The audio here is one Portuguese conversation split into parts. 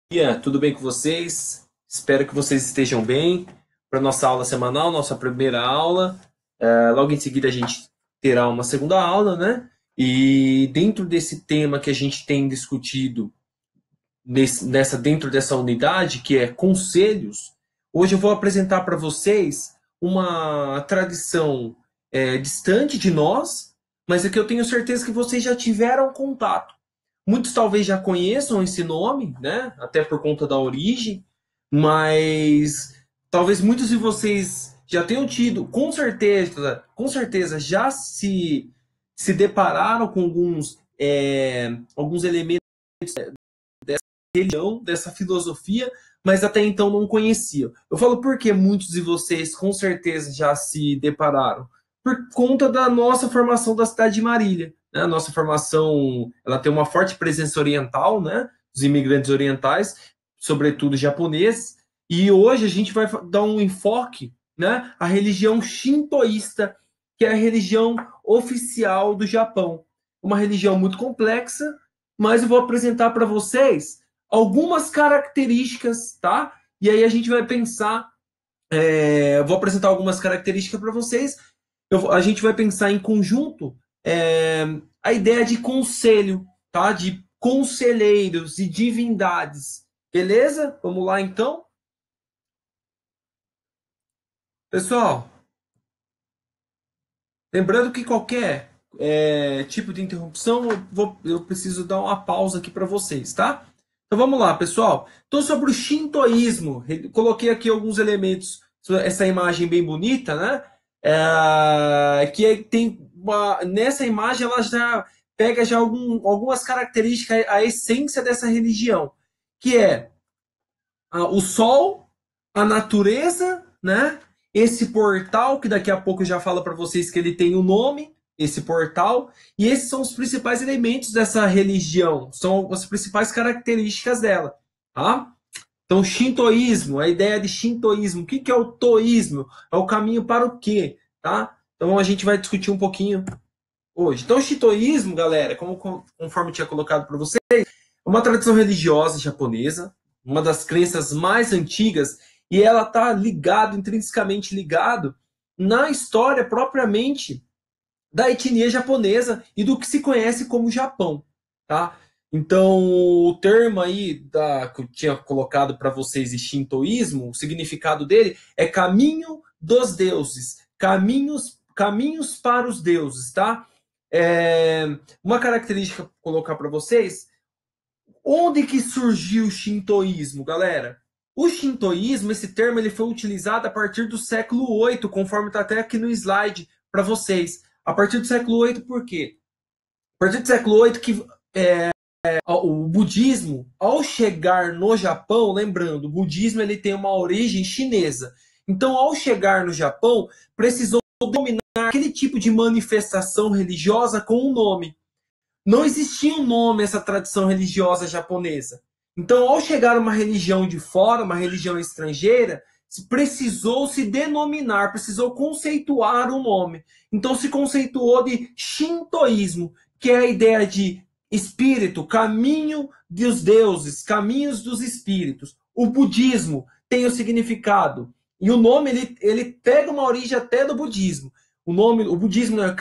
Dia, tudo bem com vocês? Espero que vocês estejam bem para nossa aula semanal, nossa primeira aula. Logo em seguida a gente terá uma segunda aula, né? E dentro desse tema que a gente tem discutido dentro dessa unidade, que é conselhos, hoje eu vou apresentar para vocês uma tradição distante de nós, mas é que eu tenho certeza que vocês já tiveram contato. Muitos talvez já conheçam esse nome, né? Até por conta da origem, mas talvez muitos de vocês já tenham tido, com certeza já se depararam com alguns elementos dessa religião, dessa filosofia, mas até então não conheciam. Eu falo porque muitos de vocês com certeza já se depararam por conta da nossa formação da cidade de Marília. Né? A nossa formação, ela tem uma forte presença oriental, né? Dos imigrantes orientais, sobretudo japoneses, e hoje a gente vai dar um enfoque, né, à religião shintoísta, que é a religião oficial do Japão. Uma religião muito complexa, mas eu vou apresentar para vocês algumas características, tá? E aí a gente vai pensar, vou apresentar algumas características para vocês. A gente vai pensar em conjunto a ideia de conselho, tá? De conselheiros e divindades. Beleza? Vamos lá então? Pessoal, lembrando que qualquer tipo de interrupção, eu preciso dar uma pausa aqui para vocês, tá? Então vamos lá, pessoal. Então, sobre o shintoísmo, coloquei aqui alguns elementos, essa imagem bem bonita, né? Nessa imagem ela já pega já algumas características, a essência dessa religião, que é o sol, a natureza, né? Esse portal, que daqui a pouco eu já falo para vocês que ele tem um nome, esse portal, e esses são os principais elementos dessa religião, são as principais características dela, tá? Então, shintoísmo, a ideia de shintoísmo, o que é o toísmo? É o caminho para o quê, tá? Então, a gente vai discutir um pouquinho hoje. Então, o shintoísmo, galera, conforme eu tinha colocado para vocês, é uma tradição religiosa japonesa, uma das crenças mais antigas, e ela está intrinsecamente ligado na história propriamente da etnia japonesa e do que se conhece como Japão, tá? Então, o termo aí que eu tinha colocado para vocês de shintoísmo, o significado dele é caminho dos deuses, caminhos para os deuses, tá? Uma característica que eu vou colocar para vocês, onde que surgiu o shintoísmo, galera? O shintoísmo, esse termo, ele foi utilizado a partir do século VIII, conforme está até aqui no slide para vocês. A partir do século VIII, por quê? A partir do século VIII que o budismo, ao chegar no Japão, lembrando, o budismo ele tem uma origem chinesa. Então, ao chegar no Japão, precisou dominar aquele tipo de manifestação religiosa com um nome. Não existia um nome essa tradição religiosa japonesa. Então, ao chegar uma religião de fora, uma religião estrangeira, precisou se denominar, precisou conceituar um nome. Então, se conceituou de shintoísmo, que é a ideia de espírito, caminho dos deuses, caminhos dos espíritos. O budismo tem o significado. E o nome, ele pega uma origem até do budismo. O budismo é o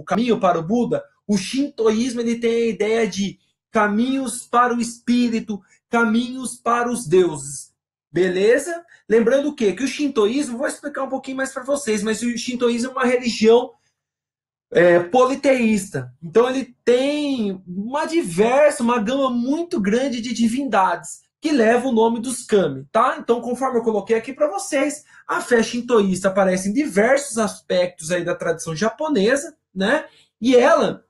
caminho para o Buda. O shintoísmo ele tem a ideia de caminhos para o espírito, caminhos para os deuses. Beleza? Lembrando o quê? Que o shintoísmo, vou explicar um pouquinho mais para vocês, mas o shintoísmo é uma religião politeísta. Então ele tem uma gama muito grande de divindades que leva o nome dos kami, tá? Então, conforme eu coloquei aqui para vocês, a fé shintoísta aparece em diversos aspectos aí da tradição japonesa, né? E ela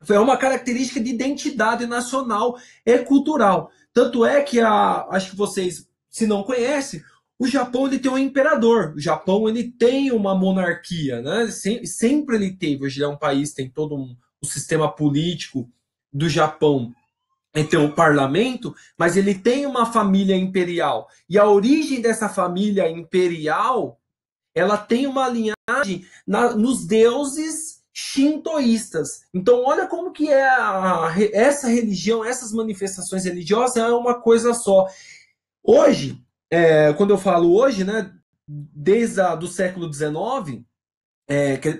é uma característica de identidade nacional e cultural. Tanto é que acho que vocês, se não conhecem, o Japão ele tem um imperador. O Japão ele tem uma monarquia, né? Sempre ele teve. Hoje é um país, tem todo o sistema político do Japão. Ele tem um parlamento, mas ele tem uma família imperial. E a origem dessa família imperial, ela tem uma linhagem nos deuses shintoístas. Então, olha como que é essa religião, essas manifestações religiosas é uma coisa só. Hoje, quando eu falo hoje, né, desde do século XIX,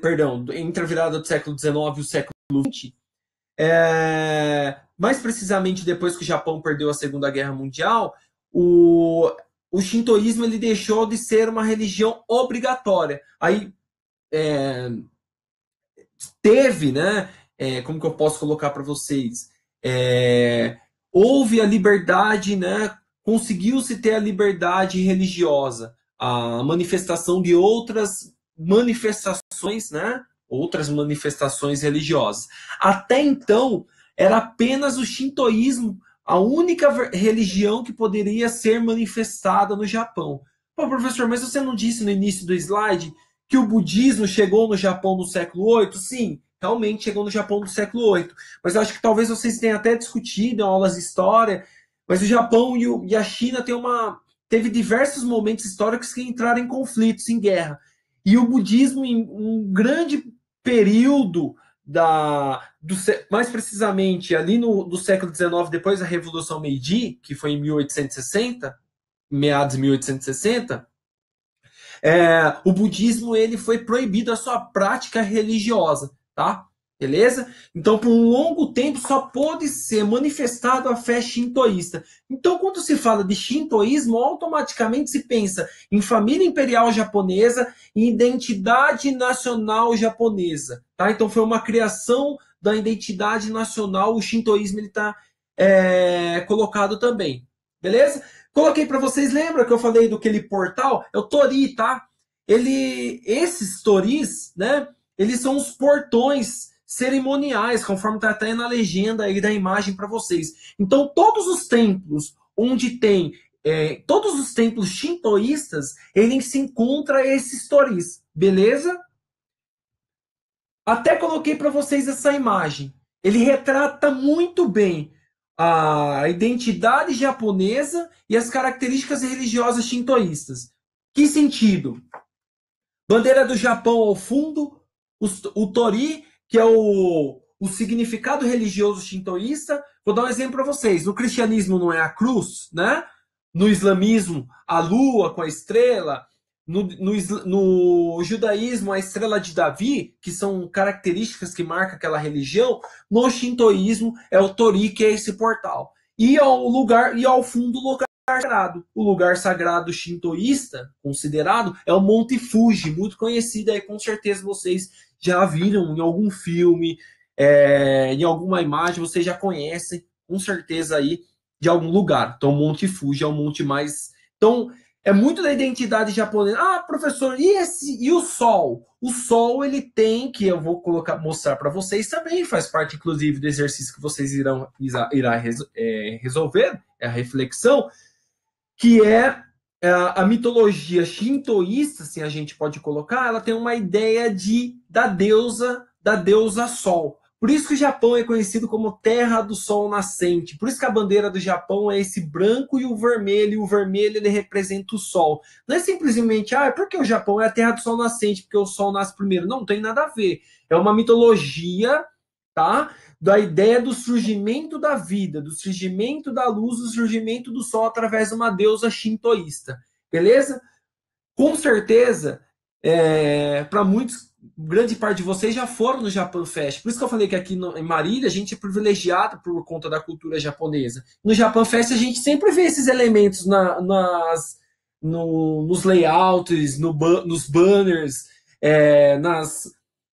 perdão, entre a virada do século XIX e o século XX, mais precisamente depois que o Japão perdeu a Segunda Guerra Mundial, o shintoísmo ele deixou de ser uma religião obrigatória. Aí teve, né? Como que eu posso colocar para vocês? Houve a liberdade, né? Conseguiu-se ter a liberdade religiosa, a manifestação de outras manifestações, né? Outras manifestações religiosas. Até então, era apenas o shintoísmo a única religião que poderia ser manifestada no Japão. Pô, professor, mas você não disse no início do slide que o budismo chegou no Japão no século VIII? Sim, realmente chegou no Japão no século VIII. Mas eu acho que talvez vocês tenham até discutido em aulas de história, mas o Japão e a China teve diversos momentos históricos que entraram em conflitos, em guerra. E o budismo, em um grande período, mais precisamente ali do século XIX, depois da Revolução Meiji, que foi em 1860, meados de 1860, o budismo ele foi proibido a sua prática religiosa, tá? Beleza? Então, por um longo tempo, só pôde ser manifestado a fé shintoísta. Então, quando se fala de shintoísmo, automaticamente se pensa em família imperial japonesa e identidade nacional japonesa. Tá? Então, foi uma criação da identidade nacional. O shintoísmo está colocado também. Beleza? Coloquei para vocês, lembra que eu falei do aquele portal? É o Tori, tá? Esses Toris, né? Eles são os portões cerimoniais, conforme está até na legenda aí da imagem para vocês. Então, todos os templos onde tem todos os templos shintoístas, eles se encontram esses toris, beleza? Até coloquei para vocês essa imagem. Ele retrata muito bem a identidade japonesa e as características religiosas shintoístas. Que sentido? Bandeira do Japão ao fundo, o Tori, que é o significado religioso shintoísta. Vou dar um exemplo para vocês. No cristianismo não é a cruz, né? No islamismo, a lua com a estrela. No judaísmo, a estrela de Davi, que são características que marcam aquela religião. No shintoísmo, é o Tori, que é esse portal. E ao fundo, o lugar sagrado. O lugar sagrado shintoísta, considerado, é o Monte Fuji, muito conhecido aí, com certeza vocês já viram em algum filme, em alguma imagem, vocês já conhecem, com certeza aí, de algum lugar. Então, o Monte Fuji é o monte mais... Então, é muito da identidade japonesa. Ah, professor, e o Sol? O Sol, ele tem, que eu vou mostrar para vocês também, faz parte, inclusive, do exercício que vocês irão resolver, é a reflexão, que a mitologia shintoísta, assim a gente pode colocar, ela tem uma ideia da deusa Sol. Por isso que o Japão é conhecido como Terra do Sol Nascente. Por isso que a bandeira do Japão é esse branco e o vermelho. E o vermelho ele representa o Sol. Não é simplesmente, porque o Japão é a Terra do Sol Nascente, porque o Sol nasce primeiro. Não tem nada a ver. É uma mitologia, tá? Da ideia do surgimento da vida, do surgimento da luz, do surgimento do sol através de uma deusa shintoísta. Beleza? Com certeza, para muitos, grande parte de vocês já foram no Japan Fest. Por isso que eu falei que aqui em Marília a gente é privilegiado por conta da cultura japonesa. No Japan Fest a gente sempre vê esses elementos nos layouts, nos banners,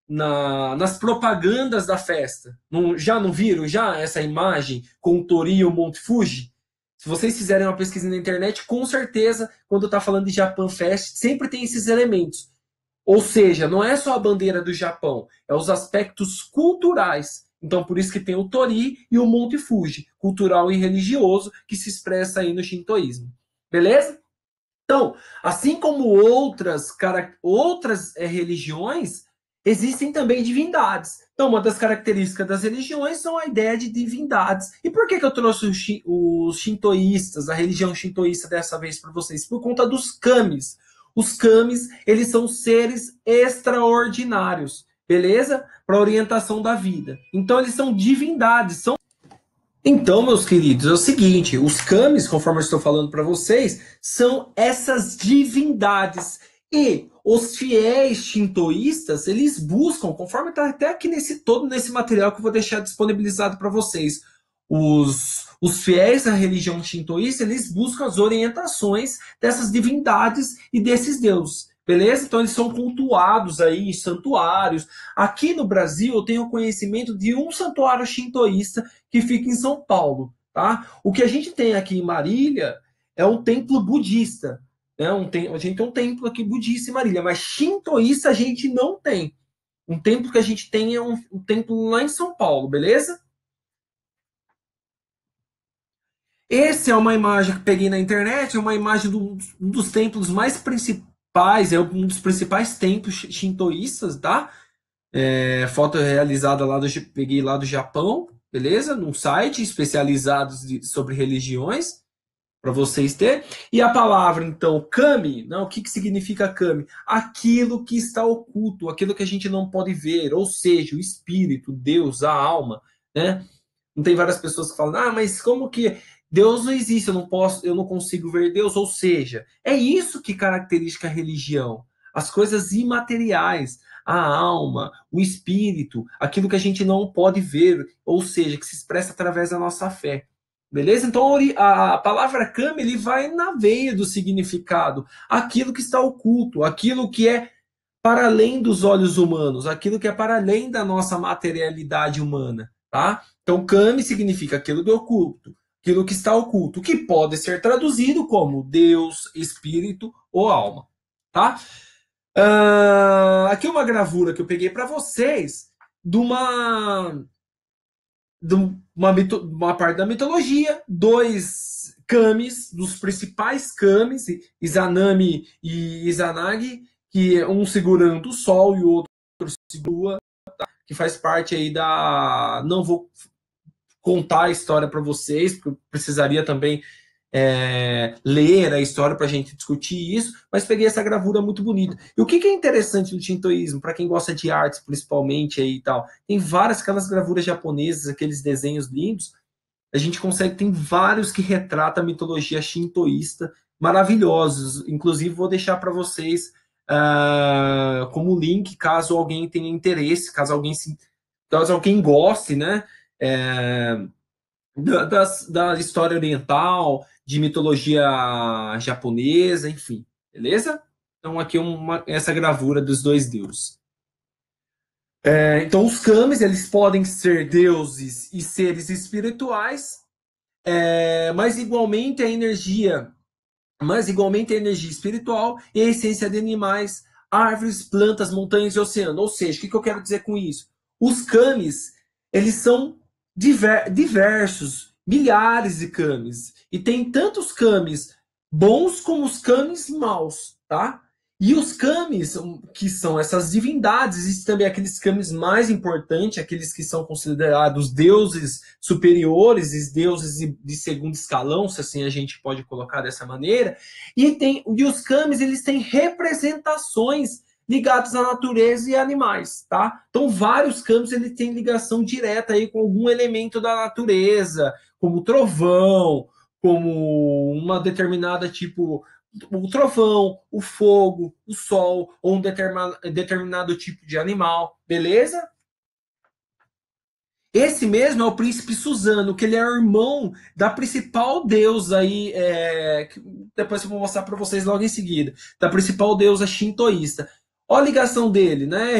nas propagandas da festa. Já não viram essa imagem com o Tori e o Monte Fuji? Se vocês fizerem uma pesquisa na internet, com certeza, quando está falando de Japan Fest, sempre tem esses elementos. Ou seja, não é só a bandeira do Japão, é os aspectos culturais. Então, por isso que tem o Tori e o Monte Fuji, cultural e religioso, que se expressa aí no shintoísmo. Beleza? Então, assim como outras religiões, existem também divindades. Então, uma das características das religiões são a ideia de divindades. E por que eu trouxe os shintoístas, a religião shintoísta dessa vez para vocês? Por conta dos kamis. Os kamis, eles são seres extraordinários. beleza? Para orientação da vida. Então eles são divindades, são. Então, meus queridos, é o seguinte, os kamis, conforme eu estou falando para vocês, são essas divindades. E os fiéis shintoístas, eles buscam, conforme está até aqui todo nesse material que eu vou deixar disponibilizado para vocês, os fiéis da religião shintoísta, eles buscam as orientações dessas divindades e desses deuses. Beleza? Então eles são cultuados aí em santuários. Aqui no Brasil eu tenho conhecimento de um santuário shintoísta que fica em São Paulo, tá? O que a gente tem aqui em Marília é um templo budista, né? A gente tem um templo aqui budista em Marília, mas shintoísta a gente não tem. Um templo que a gente tem é um templo lá em São Paulo, beleza? Essa é uma imagem que peguei na internet, é uma imagem um dos templos mais principais, é um dos principais templos shintoístas, tá? Foto realizada lá peguei lá do Japão, beleza? Num site especializado sobre religiões, para vocês terem. E a palavra, então, kami, não, o que significa kami? Aquilo que está oculto, aquilo que a gente não pode ver, ou seja, o espírito, Deus, a alma, né? Não tem várias pessoas que falam, mas como que Deus não existe, eu não consigo ver Deus, ou seja, é isso que caracteriza a religião, as coisas imateriais, a alma, o espírito, aquilo que a gente não pode ver, ou seja, que se expressa através da nossa fé. Beleza? Então a palavra kami ele vai na veia do significado, aquilo que está oculto, aquilo que é para além dos olhos humanos, aquilo que é para além da nossa materialidade humana, tá? Então, kami significa aquilo do oculto, aquilo que está oculto, que pode ser traduzido como Deus, espírito ou alma, tá? Aqui uma gravura que eu peguei para vocês de uma parte da mitologia, dois kamis, dos principais kamis, Izanami e Izanagi, que um segurando o sol e o outro segura, tá? Que faz parte aí da... Não vou contar a história para vocês, porque eu precisaria também ler a história para a gente discutir isso, mas peguei essa gravura muito bonita. E o que é interessante no shintoísmo, para quem gosta de artes, principalmente aí e tal, tem várias aquelas gravuras japonesas, aqueles desenhos lindos, a gente consegue, tem vários que retratam a mitologia shintoísta, maravilhosos. Inclusive, vou deixar para vocês como link, caso alguém tenha interesse, caso alguém goste, né? Da história oriental, de mitologia japonesa, enfim, beleza? Então aqui essa gravura dos dois deuses. Então os kamis eles podem ser deuses e seres espirituais, mas igualmente a energia espiritual e a essência de animais, árvores, plantas, montanhas e oceano. Ou seja, o que eu quero dizer com isso? Os kamis eles são diversos, milhares de kamis. E tem tantos kamis bons como os kamis maus, tá? E os kamis, que são essas divindades, existem também aqueles kamis mais importantes, aqueles que são considerados deuses superiores, e deuses de segundo escalão, se assim a gente pode colocar dessa maneira. E os kamis, eles têm representações ligados à natureza e animais, tá? Então, vários campos ele tem ligação direta aí com algum elemento da natureza, como o trovão, como uma determinada tipo o trovão, o fogo, o sol ou um determinado tipo de animal, beleza? Esse mesmo é o príncipe Suzano, que ele é o irmão da principal deusa aí, que depois eu vou mostrar para vocês logo em seguida, da principal deusa shintoísta. Olha a ligação dele, né?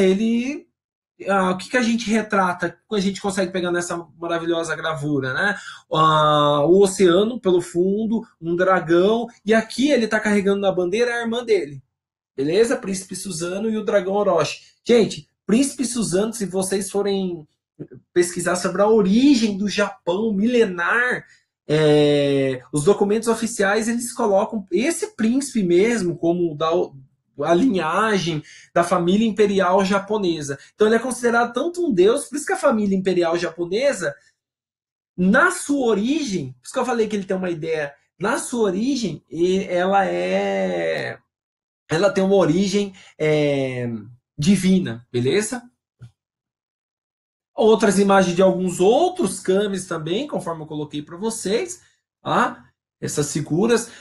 O que a gente retrata, a gente consegue pegar nessa maravilhosa gravura, né? O oceano pelo fundo, um dragão, e aqui ele está carregando na bandeira a irmã dele, beleza? Príncipe Suzano e o dragão Orochi. Gente, Príncipe Suzano, se vocês forem pesquisar sobre a origem do Japão milenar, os documentos oficiais eles colocam esse príncipe mesmo como a linhagem da família imperial japonesa. Então ele é considerado tanto um deus, por isso que a família imperial japonesa, na sua origem, por isso que eu falei que ele tem uma ideia, na sua origem, ela tem uma origem divina, beleza? Outras imagens de alguns outros kamis também, conforme eu coloquei para vocês, tá? Essas figuras.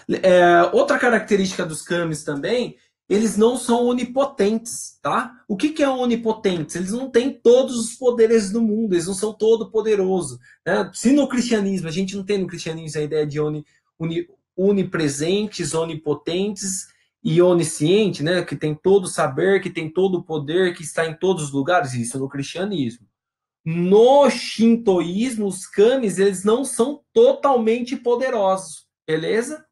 Outra característica dos kamis também, eles não são onipotentes, tá? O que é onipotentes? Eles não têm todos os poderes do mundo, eles não são todo poderosos, né? Se no cristianismo, a gente não tem no cristianismo a ideia de onipresentes, onipotentes e onisciente, né? Que tem todo o saber, que tem todo o poder, que está em todos os lugares, isso no cristianismo. No shintoísmo, os kamis, eles não são totalmente poderosos, beleza?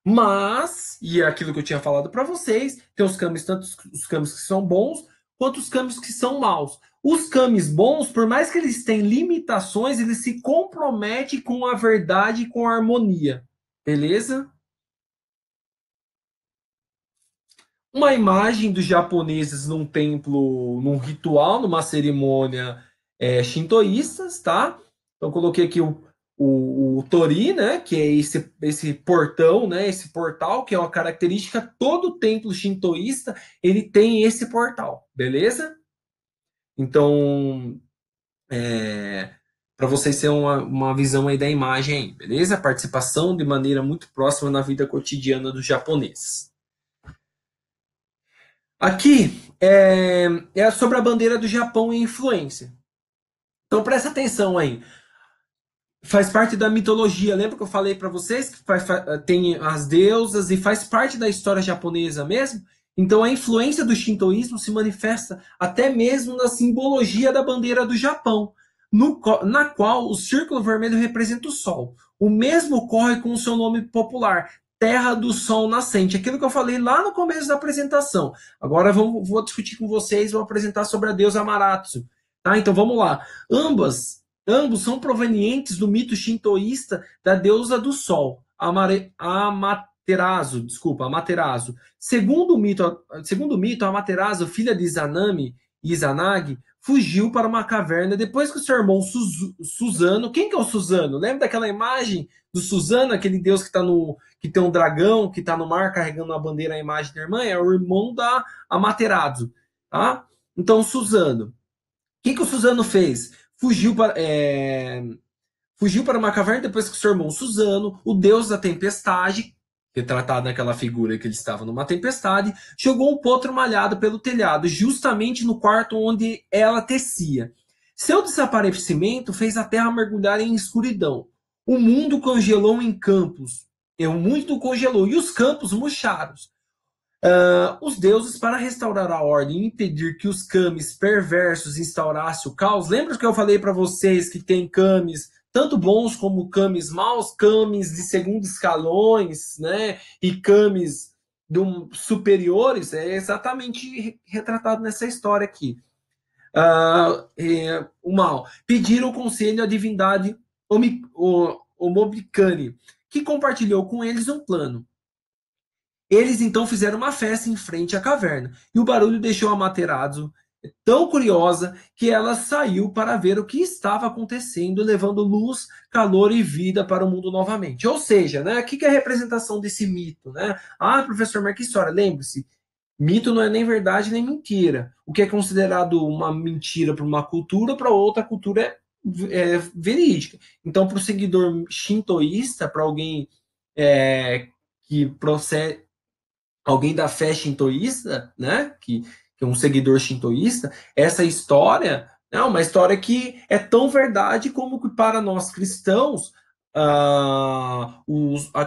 Mas, e é aquilo que eu tinha falado para vocês, tem os kamis, tanto os kamis que são bons, quanto os kamis que são maus. Os kamis bons, por mais que eles tenham limitações, eles se comprometem com a verdade e com a harmonia, beleza? Uma imagem dos japoneses num templo, num ritual, numa cerimônia shintoístas, tá? Então coloquei aqui o Tori, né? Que é esse portão, né? Esse portal, que é uma característica, todo templo shintoísta, ele tem esse portal, beleza? Então, para vocês terem uma visão aí da imagem aí, beleza? Participação de maneira muito próxima na vida cotidiana dos japoneses. Aqui é sobre a bandeira do Japão e influência. Então presta atenção aí. Faz parte da mitologia. Lembra que eu falei para vocês que tem as deusas e faz parte da história japonesa mesmo? Então a influência do shintoísmo se manifesta até mesmo na simbologia da bandeira do Japão, na qual o círculo vermelho representa o sol. O mesmo ocorre com o seu nome popular, Terra do Sol Nascente. Aquilo que eu falei lá no começo da apresentação. Agora vou discutir com vocês, vou apresentar sobre a deusa Amaterasu. Tá? Então vamos lá. Ambos são provenientes do mito shintoísta da deusa do sol, Amaterasu, Amaterasu. Segundo o mito, Amaterasu, filha de Izanami e Izanagi, fugiu para uma caverna depois que o seu irmão Suzano, quem que é o Suzano? Lembra daquela imagem do Suzano, aquele deus que tem um dragão, que está no mar carregando a bandeira, a imagem da irmã? É o irmão da Amaterasu, tá? Então, Suzano. O que o Suzano fez? Fugiu para uma caverna depois que seu irmão Suzano, o deus da tempestade, retratado naquela figura que ele estava numa tempestade, jogou um potro malhado pelo telhado, justamente no quarto onde ela tecia. Seu desaparecimento fez a terra mergulhar em escuridão. O mundo congelou em campos. O mundo congelou e os campos murcharam. Os deuses, para restaurar a ordem e impedir que os kamis perversos instaurassem o caos. Lembra que eu falei para vocês que tem kamis tanto bons como kamis maus, kamis de segundo escalões, né? E kamis superiores? É exatamente retratado nessa história aqui. O mal. Pediram o conselho à divindade Omobikani, que compartilhou com eles um plano. Eles então fizeram uma festa em frente à caverna, e o barulho deixou a Amaterasu tão curiosa que ela saiu para ver o que estava acontecendo, levando luz, calor e vida para o mundo novamente. Ou seja, né, o que é a representação desse mito? Né? Ah, professor, mas que história? Lembre-se, mito não é nem verdade nem mentira. O que é considerado uma mentira para uma cultura, para outra cultura é verídica. Então, para o seguidor shintoísta, para alguém que procede alguém da fé shintoísta, né, que é um seguidor shintoísta, essa história é uma história que é tão verdade como que para nós cristãos a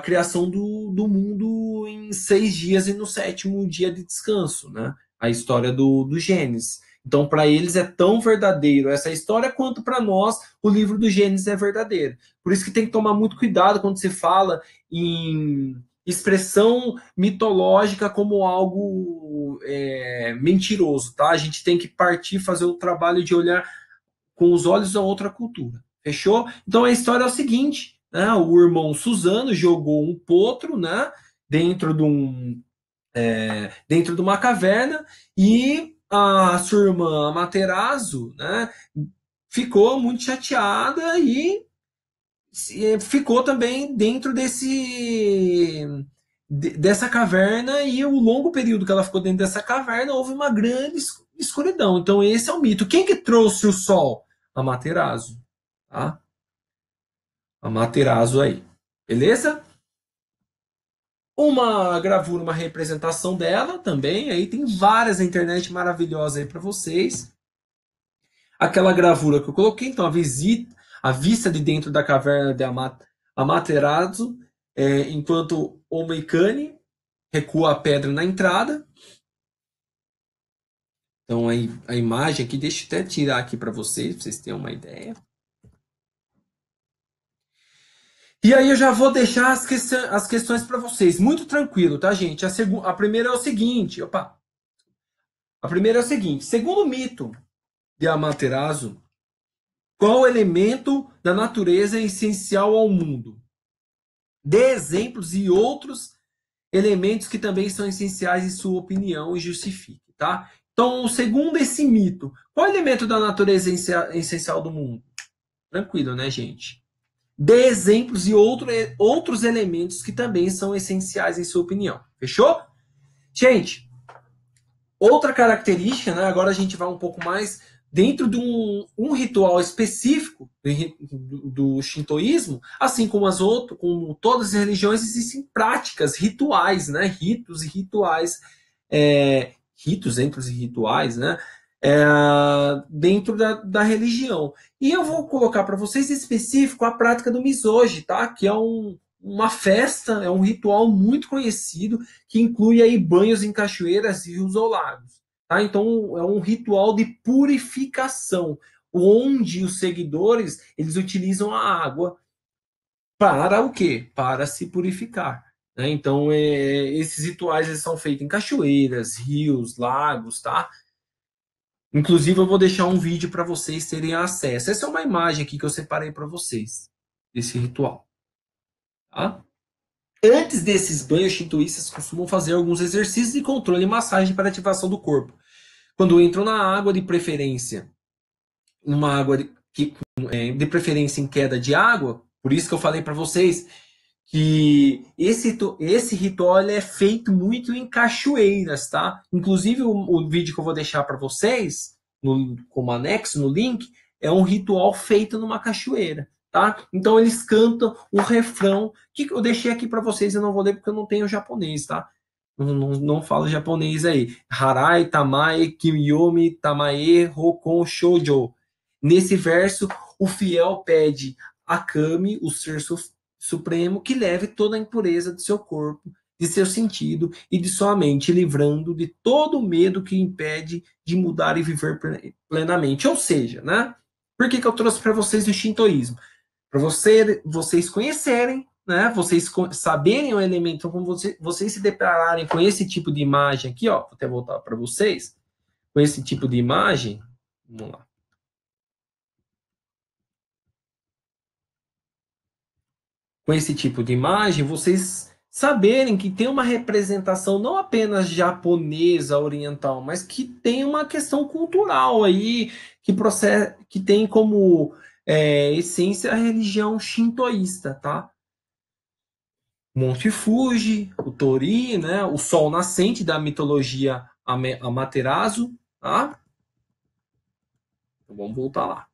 criação do mundo em 6 dias e no 7º dia de descanso, né? A história do Gênesis. Então, para eles é tão verdadeiro essa história quanto para nós o livro do Gênesis é verdadeiro. Por isso que tem que tomar muito cuidado quando se fala em expressão mitológica como algo mentiroso, tá? A gente tem que partir, fazer o trabalho de olhar com os olhos da outra cultura. Fechou? Então a história é o seguinte, né? O irmão Suzano jogou um potro, né? Dentro de uma caverna e a sua irmã Amaterasu, né? Ficou muito chateada e ficou também dentro dessa caverna, e o longo período que ela ficou dentro dessa caverna houve uma grande escuridão. Então esse é o mito. Quem que trouxe o sol? Amaterasu, tá? Amaterasu aí, beleza? Uma gravura, uma representação dela também. Aí tem várias na internet maravilhosas aí para vocês. Aquela gravura que eu coloquei, então a vista de dentro da caverna de Amaterasu, enquanto o Meikane recua a pedra na entrada. Então a imagem aqui, deixa eu até tirar aqui para vocês terem uma ideia. E aí eu já vou deixar as questões para vocês. Muito tranquilo, tá, gente? A primeira é o seguinte, A primeira é o seguinte, segundo o mito de Amaterasu, qual elemento da natureza é essencial ao mundo? Dê exemplos e outros elementos que também são essenciais em sua opinião e justifique, tá? Então, segundo esse mito, qual elemento da natureza é essencial do mundo? Tranquilo, né, gente? Dê exemplos e outros elementos que também são essenciais em sua opinião. Fechou? Gente, outra característica, né? Agora a gente vai um pouco mais dentro de um ritual específico do shintoísmo, assim como como todas as religiões, existem práticas, rituais, né? Ritos e rituais, ritos entre os rituais, né? Dentro da religião. E eu vou colocar para vocês em específico a prática do misoji, tá? Que é uma festa, é um ritual muito conhecido que inclui aí banhos em cachoeiras, rios ou lagos. Tá? Então é um ritual de purificação, onde os seguidores eles utilizam a água para o quê? Para se purificar. Né? Então esses rituais eles são feitos em cachoeiras, rios, lagos, tá? Inclusive, eu vou deixar um vídeo para vocês terem acesso. Essa é uma imagem aqui que eu separei para vocês, desse ritual. Tá? Antes desses banhos, shintoístas costumam fazer alguns exercícios de controle e massagem para ativação do corpo. Quando entram na água, de preferência, uma água de preferência em queda de água, por isso que eu falei para vocês que esse ritual é feito muito em cachoeiras, tá? Inclusive o vídeo que eu vou deixar para vocês, como anexo no link, é um ritual feito numa cachoeira, tá? Então eles cantam o refrão que eu deixei aqui para vocês, eu não vou ler porque eu não tenho japonês, tá? Não falo japonês aí. Harai tamae kiyomi tamae hokon shoujo. Nesse verso, o fiel pede a Kami, o ser supremo, que leve toda a impureza de seu corpo, de seu sentido e de sua mente, livrando de todo o medo que impede de mudar e viver plenamente. Ou seja, né? Por que eu trouxe para vocês o shintoísmo? Para vocês conhecerem, né? Vocês saberem o elemento, como vocês se depararem com esse tipo de imagem aqui, ó, vou até voltar para vocês, com esse tipo de imagem, vamos lá. Com esse tipo de imagem, vocês saberem que tem uma representação não apenas japonesa, oriental, mas que tem uma questão cultural aí, que tem como essência a religião shintoísta, tá? Monte Fuji, o Tori, né? O sol nascente da mitologia Amaterasu, tá? Então vamos voltar lá.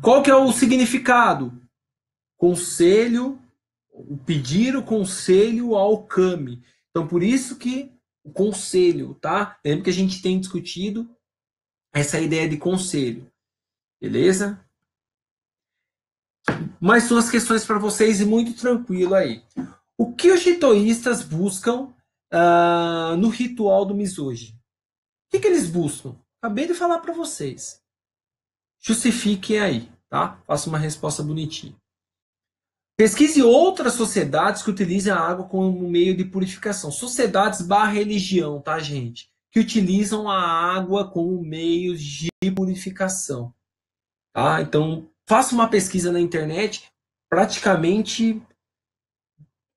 Qual que é o significado? Conselho, pedir o conselho ao Kami. Então, por isso que o conselho, tá? Lembra que a gente tem discutido essa ideia de conselho, beleza? Mas são as questões para vocês e muito tranquilo aí. O que os shintoístas buscam no ritual do Misoji? O que eles buscam? Acabei de falar para vocês. Justifiquem aí, tá? Faça uma resposta bonitinha. Pesquise outras sociedades que utilizam a água como meio de purificação. Sociedades / religião, tá, gente? Que utilizam a água como meio de purificação. Tá? Então, faça uma pesquisa na internet. Praticamente,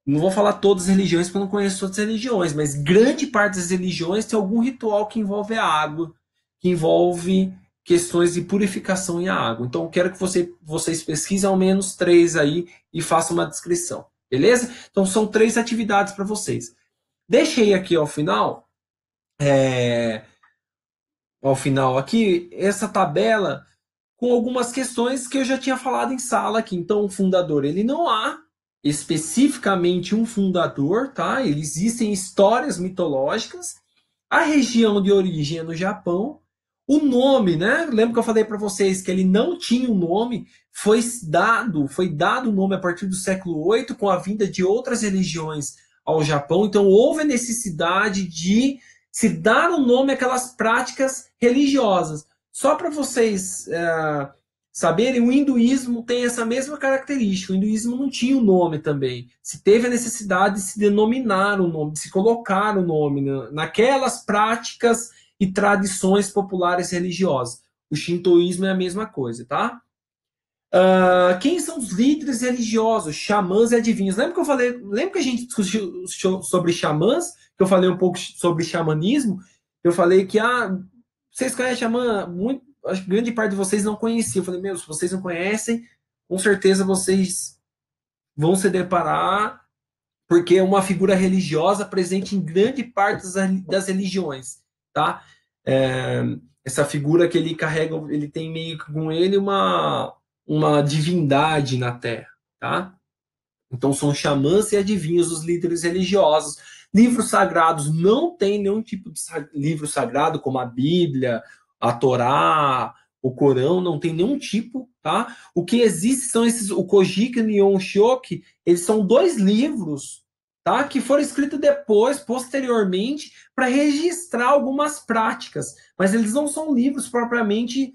não vou falar todas as religiões, porque eu não conheço todas as religiões, mas grande parte das religiões tem algum ritual que envolve a água, que envolve questões de purificação em água. Então, eu quero que vocês pesquisem ao menos 3 aí e façam uma descrição. Beleza? Então são 3 atividades para vocês. Deixei aqui ao final aqui essa tabela com algumas questões que eu já tinha falado em sala aqui. Então, o fundador, ele não há especificamente um fundador, tá? Existem histórias mitológicas. A região de origem é no Japão. O nome, né? Lembra que eu falei para vocês que ele não tinha um nome? Foi dado o nome a partir do século VIII com a vinda de outras religiões ao Japão. Então, houve a necessidade de se dar um nome àquelas práticas religiosas. Só para vocês saberem, o hinduísmo tem essa mesma característica. O hinduísmo não tinha um nome também. Se teve a necessidade de se denominar o nome, de se colocar o nome naquelas práticas e tradições populares religiosas. O shintoísmo é a mesma coisa, tá? Quem são os líderes religiosos, xamãs e adivinhos? Lembra que a gente discutiu sobre xamãs? Que eu falei um pouco sobre xamanismo? Eu falei que vocês conhecem xamã? Acho que grande parte de vocês não conhecia. Eu falei, se vocês não conhecem, com certeza vocês vão se deparar, porque é uma figura religiosa presente em grande parte das religiões, tá? Essa figura que ele carrega, ele tem meio que com ele uma divindade na Terra, tá? Então são xamãs e adivinhos os líderes religiosos. Livros sagrados, não tem nenhum tipo de livro sagrado, como a Bíblia, a Torá, o Corão, não tem nenhum tipo, tá? O que existe são o Kojiki e o Shoki, eles são 2 livros, tá? Que foram escritos depois, posteriormente, para registrar algumas práticas, mas eles não são livros propriamente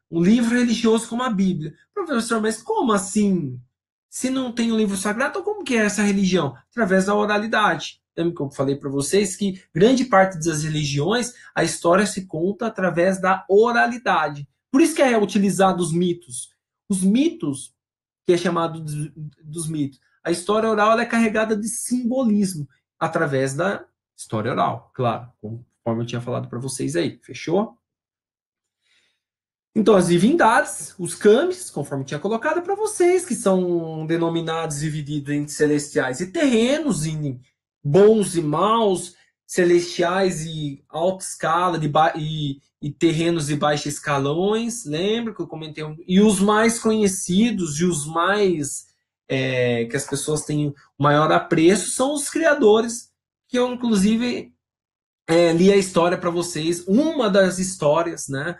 um livro religioso como a Bíblia. Professor, mas como assim? Se não tem um livro sagrado, então como que é essa religião? Através da oralidade. Lembra que eu falei para vocês que grande parte das religiões, a história se conta através da oralidade. Por isso que é utilizado os mitos. Os mitos, que é chamado dos mitos. A história oral ela é carregada de simbolismo através da história oral, claro, conforme eu tinha falado para vocês aí. Fechou? Então, as divindades, os kamis, conforme tinha colocado para vocês, que são denominados divididos em celestiais e terrenos, em bons e maus, celestiais e alta escala, e terrenos de baixos escalões, lembra que eu comentei? E os mais conhecidos e os mais que as pessoas têm maior apreço são os criadores, que eu, inclusive, li a história para vocês, uma das histórias, né?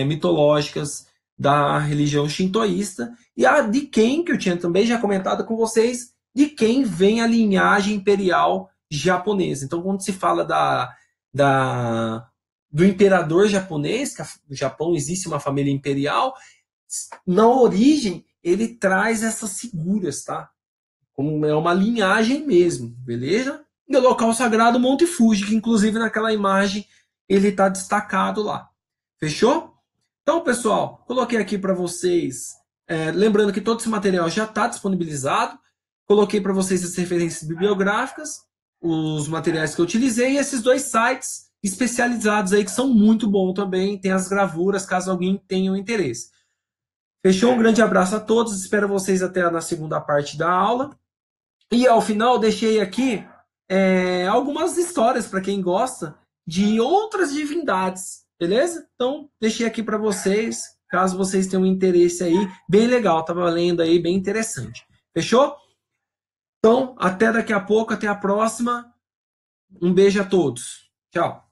Mitológicas da religião shintoísta e a de quem, que eu tinha também já comentado com vocês, de quem vem a linhagem imperial japonesa. Então, quando se fala do imperador japonês, que no Japão existe uma família imperial, na origem ele traz essas figuras, tá? Como é uma linhagem mesmo, beleza? E o local sagrado Monte Fuji, que inclusive naquela imagem ele está destacado lá. Fechou? Então, pessoal, coloquei aqui para vocês, lembrando que todo esse material já está disponibilizado, coloquei para vocês as referências bibliográficas, os materiais que eu utilizei e esses 2 sites especializados aí que são muito bons também, tem as gravuras, caso alguém tenha um interesse. Fechou? Um grande abraço a todos, espero vocês até na segunda parte da aula. E ao final deixei aqui algumas histórias para quem gosta de outras divindades, beleza? Então deixei aqui para vocês, caso vocês tenham interesse aí, bem legal, tava lendo aí, bem interessante. Fechou? Então até daqui a pouco, até a próxima. Um beijo a todos. Tchau.